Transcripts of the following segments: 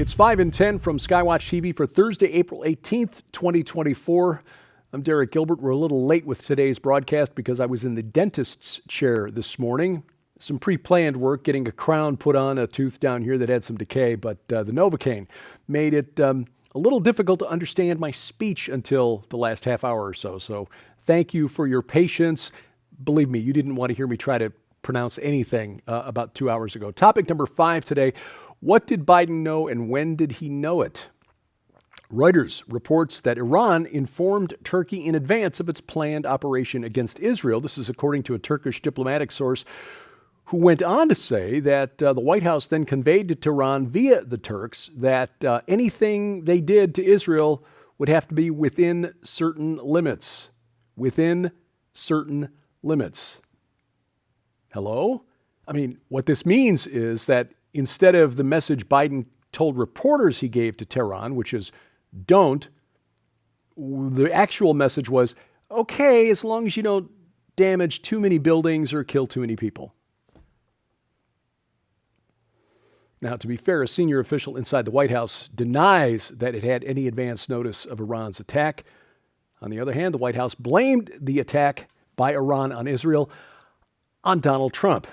It's 5 and 10 from Skywatch TV for Thursday, April 18th, 2024. I'm Derek Gilbert. We're a little late with today's broadcast because I was in the dentist's chair this morning. Some pre-planned work, getting a crown put on a tooth down here that had some decay, but the Novocaine made it a little difficult to understand my speech until the last half hour or so. So thank you for your patience. Believe me, you didn't want to hear me try to pronounce anything about 2 hours ago. Topic number 5 today. What did Biden know and when did he know it? Reuters reports that Iran informed Turkey in advance of its planned operation against Israel. This is according to a Turkish diplomatic source who went on to say that the White House then conveyed to Tehran via the Turks that anything they did to Israel would have to be within certain limits. Within certain limits. Hello? I mean, what this means is that instead of the message Biden told reporters he gave to Tehran, which is don't, the actual message was, okay, as long as you don't damage too many buildings or kill too many people. Now, to be fair, a senior official inside the White House denies that it had any advance notice of Iran's attack. On the other hand, the White House blamed the attack by Iran on Israel on Donald Trump.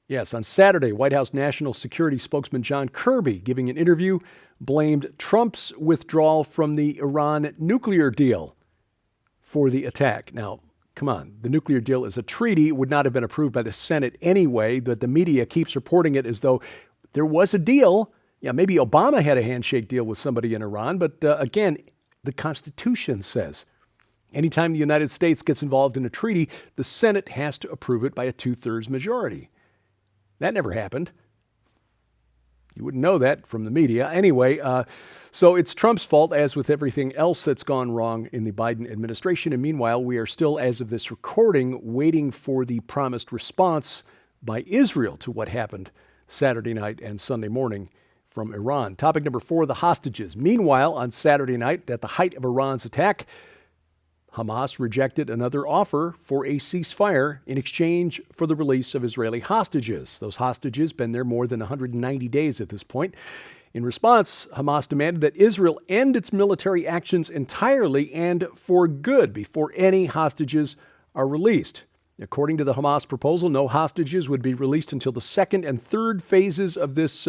Yes, on Saturday, White House National Security spokesman John Kirby, giving an interview, blamed Trump's withdrawal from the Iran nuclear deal for the attack. Now, come on, the nuclear deal is a treaty. It would not have been approved by the Senate anyway, but the media keeps reporting it as though there was a deal. Yeah, maybe Obama had a handshake deal with somebody in Iran, but again, the Constitution says anytime the United States gets involved in a treaty, the Senate has to approve it by a 2/3 majority. That never happened. You wouldn't know that from the media. Anyway, so it's Trump's fault, as with everything else that's gone wrong in the Biden administration. And meanwhile, we are still, as of this recording, waiting for the promised response by Israel to what happened Saturday night and Sunday morning from Iran. Topic number 4, the hostages. Meanwhile, on Saturday night, at the height of Iran's attack, Hamas rejected another offer for a ceasefire in exchange for the release of Israeli hostages. Those hostages have been there more than 190 days at this point. In response, Hamas demanded that Israel end its military actions entirely and for good before any hostages are released. According to the Hamas proposal, no hostages would be released until the second and third phases of this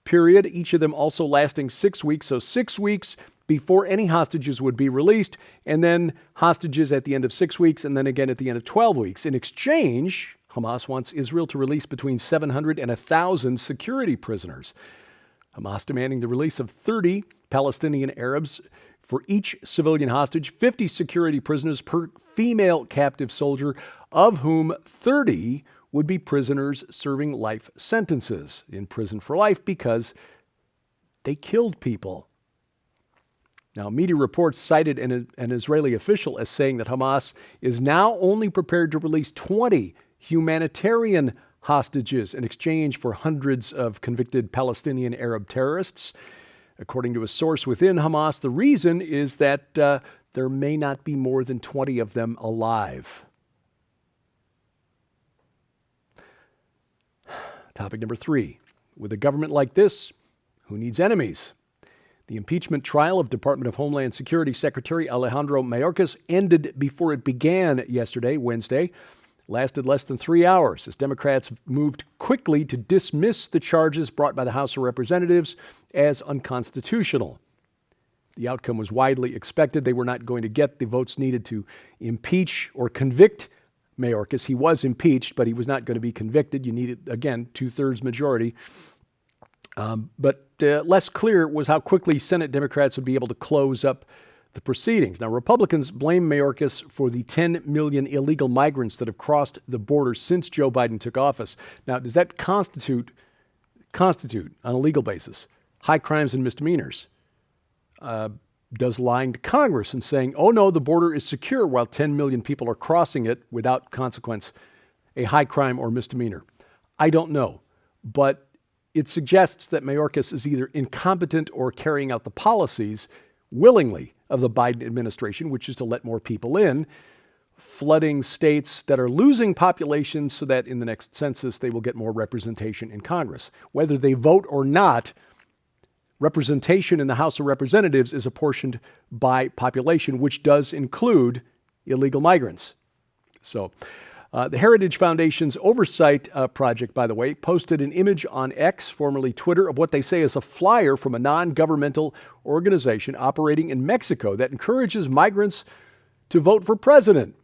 period, each of them also lasting 6 weeks. So 6 weeks before any hostages would be released, and then hostages at the end of 6 weeks, and then again at the end of 12 weeks. In exchange, Hamas wants Israel to release between 700 and 1,000 security prisoners. Hamas demanding the release of 30 Palestinian Arabs for each civilian hostage, 50 security prisoners per female captive soldier, of whom 30 would be prisoners serving life sentences in prison for life because they killed people. Now, media reports cited an Israeli official as saying that Hamas is now only prepared to release 20 humanitarian hostages in exchange for hundreds of convicted Palestinian Arab terrorists. According to a source within Hamas, the reason is that there may not be more than 20 of them alive. Topic number 3. With a government like this, who needs enemies? The impeachment trial of Department of Homeland Security Secretary Alejandro Mayorkas ended before it began yesterday, Wednesday. Lasted less than 3 hours as Democrats moved quickly to dismiss the charges brought by the House of Representatives as unconstitutional. The outcome was widely expected. They were not going to get the votes needed to impeach or convict Mayorkas. He was impeached, but he was not going to be convicted. You needed, again, 2/3 majority. But less clear was how quickly Senate Democrats would be able to close up the proceedings. Now, Republicans blame Mayorkas for the 10 million illegal migrants that have crossed the border since Joe Biden took office. Now, does that constitute on a legal basis high crimes and misdemeanors? Does lying to Congress and saying, oh no, the border is secure while 10 million people are crossing it without consequence, a high crime or misdemeanor? I don't know, but it suggests that Mayorkas is either incompetent or carrying out the policies willingly of the Biden administration, which is to let more people in, flooding states that are losing populations so that in the next census they will get more representation in Congress. Whether they vote or not, representation in the House of Representatives is apportioned by population, which does include illegal migrants. So the Heritage Foundation's oversight project, by the way, posted an image on X, formerly Twitter, of what they say is a flyer from a non-governmental organization operating in Mexico that encourages migrants to vote for president,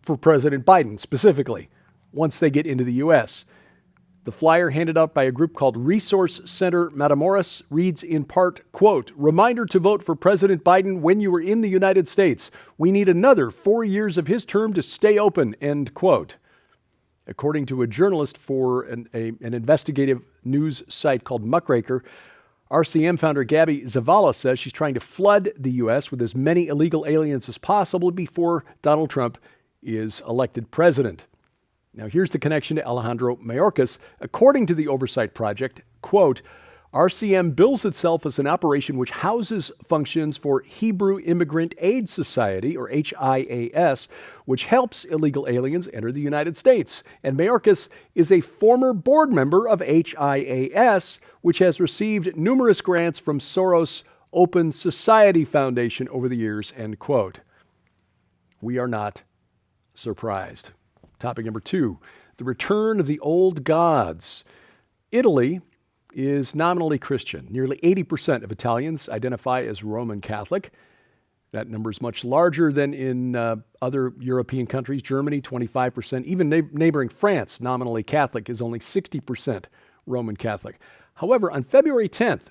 for President Biden specifically, once they get into the U.S. The flyer, handed out by a group called Resource Center Matamoros, reads in part, quote, "Reminder to vote for President Biden when you are in the United States. We need another 4 years of his term to stay open," end quote. According to a journalist for an investigative news site called Muckraker, RCM founder Gabby Zavala says she's trying to flood the U.S. with as many illegal aliens as possible before Donald Trump is elected president. Now, here's the connection to Alejandro Mayorkas. According to the Oversight Project, quote, RCM bills itself as an operation which houses functions for Hebrew Immigrant Aid Society, or HIAS, which helps illegal aliens enter the United States. And Mayorkas is a former board member of HIAS, which has received numerous grants from Soros' Open Society Foundation over the years, end quote. We are not surprised. Topic number 2, the return of the old gods. Italy is nominally Christian. Nearly 80% of Italians identify as Roman Catholic. That number is much larger than in other European countries. Germany, 25%. Even neighboring France, nominally Catholic, is only 60% Roman Catholic. However, on February 10th,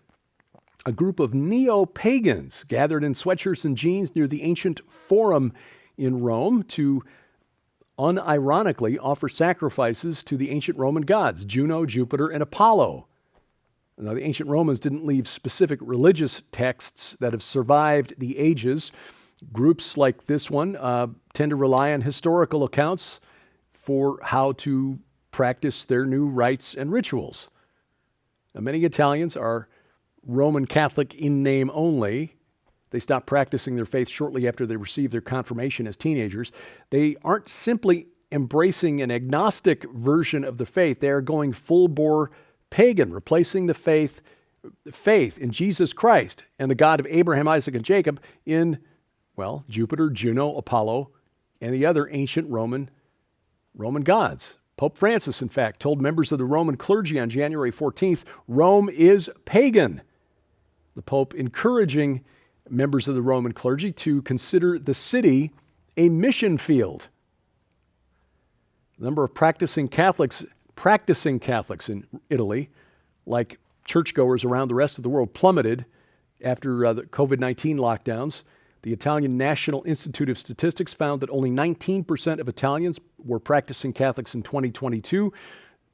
a group of neo-pagans gathered in sweatshirts and jeans near the ancient Forum in Rome to unironically offer sacrifices to the ancient Roman gods, Juno, Jupiter, and Apollo. Now, the ancient Romans didn't leave specific religious texts that have survived the ages. Groups like this one tend to rely on historical accounts for how to practice their new rites and rituals. Now, many Italians are Roman Catholic in name only. They stopped practicing their faith shortly after they received their confirmation as teenagers. They aren't simply embracing an agnostic version of the faith. They are going full-bore pagan, replacing the faith in Jesus Christ and the God of Abraham, Isaac, and Jacob in, well, Jupiter, Juno, Apollo, and the other ancient Roman gods. Pope Francis, in fact, told members of the Roman clergy on January 14th, Rome is pagan. The Pope encouraging members of the Roman clergy to consider the city a mission field. The number of practicing Catholics in Italy, like churchgoers around the rest of the world, plummeted after the COVID-19 lockdowns. The Italian National Institute of Statistics found that only 19% of Italians were practicing Catholics in 2022,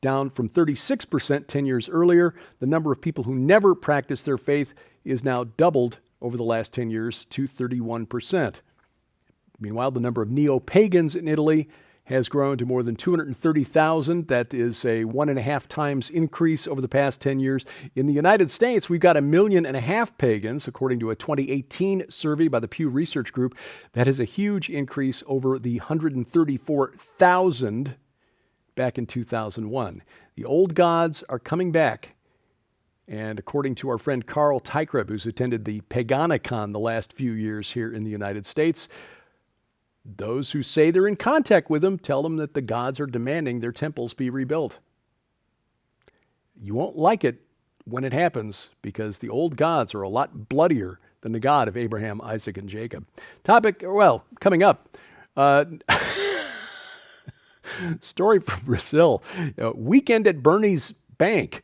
down from 36% 10 years earlier. The number of people who never practiced their faith is now doubled over the last 10 years to 31%. Meanwhile, the number of neo-pagans in Italy has grown to more than 230,000. That is a 1.5 times increase over the past 10 years. In the United States, we've got 1.5 million pagans, according to a 2018 survey by the Pew Research Group. That is a huge increase over the 134,000 back in 2001. The old gods are coming back. And according to our friend Carl Teichreib, who's attended the Paganicon the last few years here in the United States, those who say they're in contact with them tell them that the gods are demanding their temples be rebuilt. You won't like it when it happens because the old gods are a lot bloodier than the God of Abraham, Isaac, and Jacob. Coming up, story from Brazil, weekend at Bernie's bank.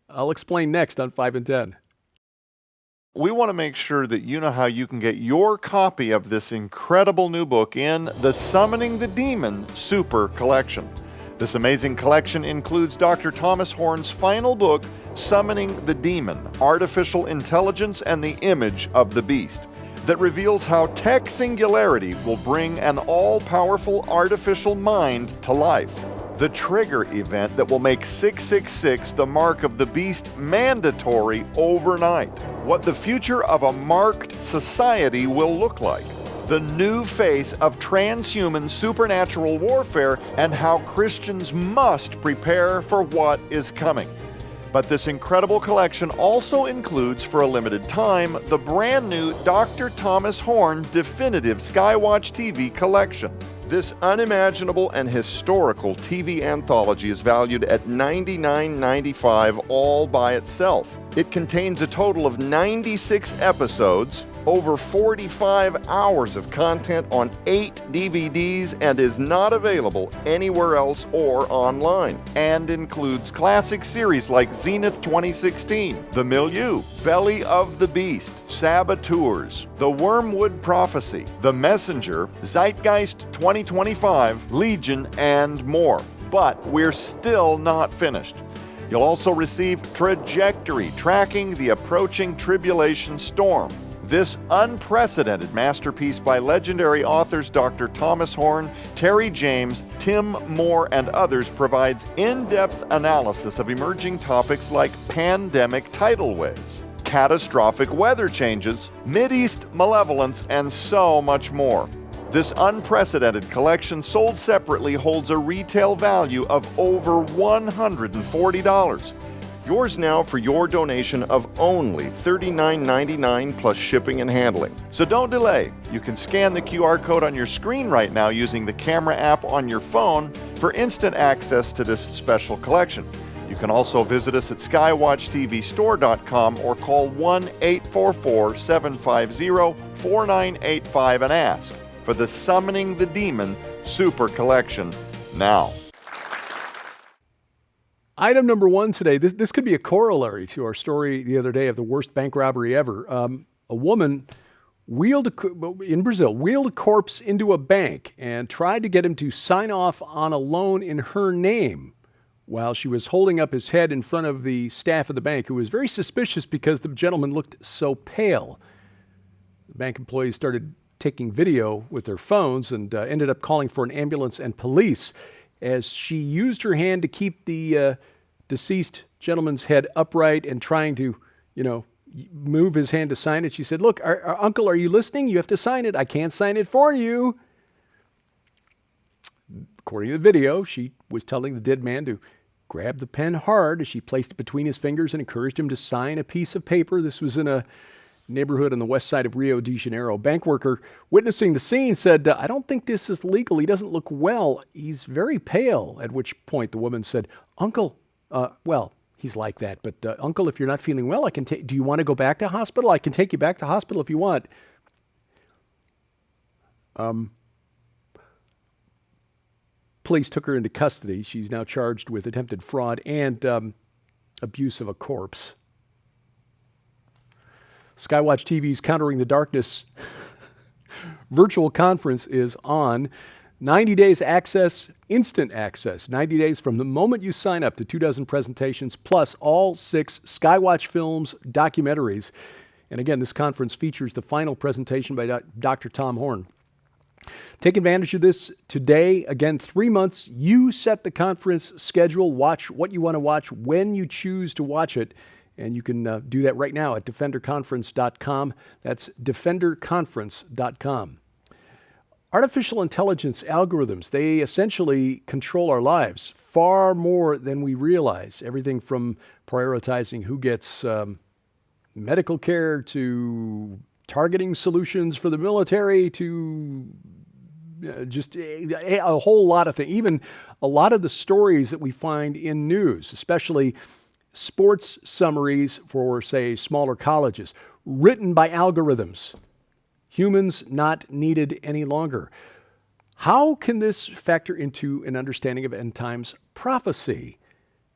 I'll explain next on 5 and 10. We want to make sure that you know how you can get your copy of this incredible new book in the Summoning the Demon Super Collection. This amazing collection includes Dr. Thomas Horn's final book, Summoning the Demon, Artificial Intelligence and the Image of the Beast, that reveals how tech singularity will bring an all-powerful artificial mind to life. The trigger event that will make 666, the mark of the beast, mandatory overnight. What the future of a marked society will look like. The new face of transhuman supernatural warfare and how Christians must prepare for what is coming. But this incredible collection also includes, for a limited time, the brand new Dr. Thomas Horn Definitive Skywatch TV collection. This unimaginable and historical TV anthology is valued at $99.95 all by itself. It contains a total of 96 episodes, over 45 hours of content on 8 DVDs, and is not available anywhere else or online, and includes classic series like Zenith 2016, The Milieu, Belly of the Beast, Saboteurs, The Wormwood Prophecy, The Messenger, Zeitgeist 2025, Legion, and more. But we're still not finished. You'll also receive Trajectory, Tracking the Approaching Tribulation Storm. This unprecedented masterpiece by legendary authors Dr. Thomas Horn, Terry James, Tim Moore, and others provides in-depth analysis of emerging topics like pandemic tidal waves, catastrophic weather changes, Mideast malevolence, and so much more. This unprecedented collection, sold separately, holds a retail value of over $140. Yours now for your donation of only $39.99 plus shipping and handling. So don't delay. You can scan the QR code on your screen right now using the camera app on your phone for instant access to this special collection. You can also visit us at skywatchtvstore.com or call 1-844-750-4985 and ask for the Summoning the Demon Super Collection now. Item number one today, this could be a corollary to our story the other day of the worst bank robbery ever. A woman in Brazil wheeled a corpse into a bank and tried to get him to sign off on a loan in her name while she was holding up his head in front of the staff of the bank, who was very suspicious because the gentleman looked so pale. The bank employees started taking video with their phones and ended up calling for an ambulance and police as she used her hand to keep the deceased gentleman's head upright and trying to, move his hand to sign it. She said, "Look, uncle, are you listening? You have to sign it. I can't sign it for you." According to the video, she was telling the dead man to grab the pen hard as she placed it between his fingers and encouraged him to sign a piece of paper. This was in a neighborhood on the west side of Rio de Janeiro. A bank worker witnessing the scene said, "I don't think this is legal. He doesn't look well. He's very pale." At which point the woman said, "Uncle, well, he's like that, but uncle, if you're not feeling well, do you want to go back to hospital? I can take you back to hospital if you want." Police took her into custody. She's now charged with attempted fraud and abuse of a corpse. Skywatch TV's Countering the Darkness virtual conference is on. 90 days access, instant access. 90 days from the moment you sign up to 24 presentations, plus all 6 Skywatch Films documentaries. And again, this conference features the final presentation by Dr. Tom Horn. Take advantage of this today. Again, 3 months. You set the conference schedule. Watch what you want to watch when you choose to watch it. And you can do that right now at defenderconference.com. That's defenderconference.com. Artificial intelligence algorithms, they essentially control our lives far more than we realize. Everything from prioritizing who gets medical care to targeting solutions for the military to just a whole lot of things. Even a lot of the stories that we find in news, especially sports summaries for, say, smaller colleges, written by algorithms. Humans not needed any longer. How can this factor into an understanding of end times prophecy?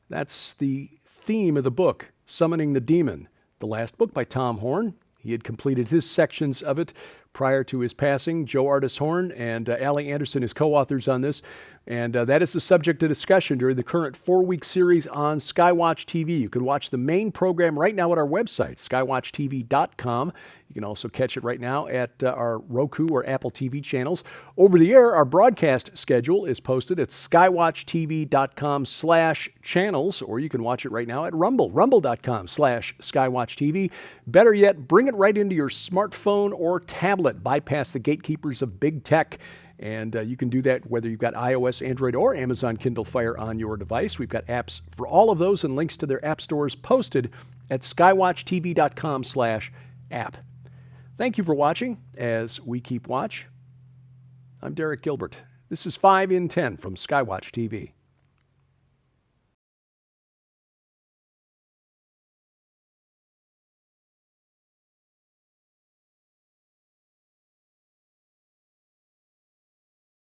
That's the theme of the book, Summoning the Demon, the last book by Tom Horn. He had completed his sections of it prior to his passing. Joe Artis Horn and Allie Anderson is co-authors on this. And that is the subject of discussion during the current 4-week series on Skywatch TV. You can watch the main program right now at our website, skywatchtv.com. You can also catch it right now at our Roku or Apple TV channels. Over the air, our broadcast schedule is posted at skywatchtv.com/channels, or you can watch it right now at Rumble, rumble.com/skywatchtv. Better yet, bring it right into your smartphone or tablet tablet. Bypass the gatekeepers of big tech. And you can do that whether you've got iOS, Android, or Amazon Kindle Fire on your device. We've got apps for all of those and links to their app stores posted at skywatchtv.com/app. Thank you for watching as we keep watch. I'm Derek Gilbert. This is 5 in 10 from Skywatch TV.